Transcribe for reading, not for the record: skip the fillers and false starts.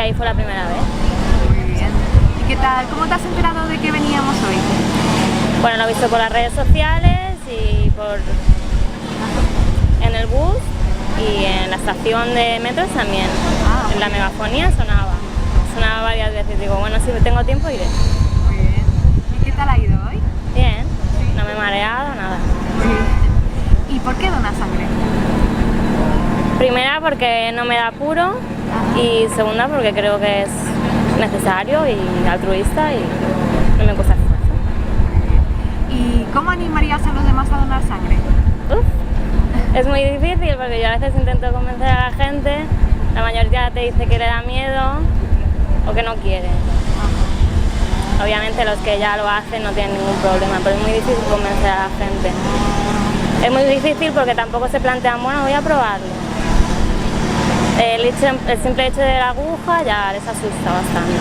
ahí fue la primera vez. Muy bien. ¿Y qué tal? ¿Cómo te has enterado de que veníamos hoy? Bueno, lo he visto por las redes sociales y en el bus y en la estación de metro también. En la megafonía sonaba varias veces. Digo, bueno, si tengo tiempo iré. Muy bien. ¿Y qué tal ha ido hoy? Bien, no me he mareado, nada. Muy bien. ¿Y por qué donas sangre? Primera porque no me da apuro y segunda porque creo que es necesario y altruista y no me cuesta esfuerzo. ¿Y cómo animarías a los demás a donar sangre? Es muy difícil porque yo a veces intento convencer a la gente, la mayoría te dice que le da miedo o que no quiere. Obviamente los que ya lo hacen no tienen ningún problema, pero es muy difícil convencer a la gente. Es muy difícil porque tampoco se plantean, bueno, voy a probarlo. El simple hecho de la aguja ya les asusta bastante.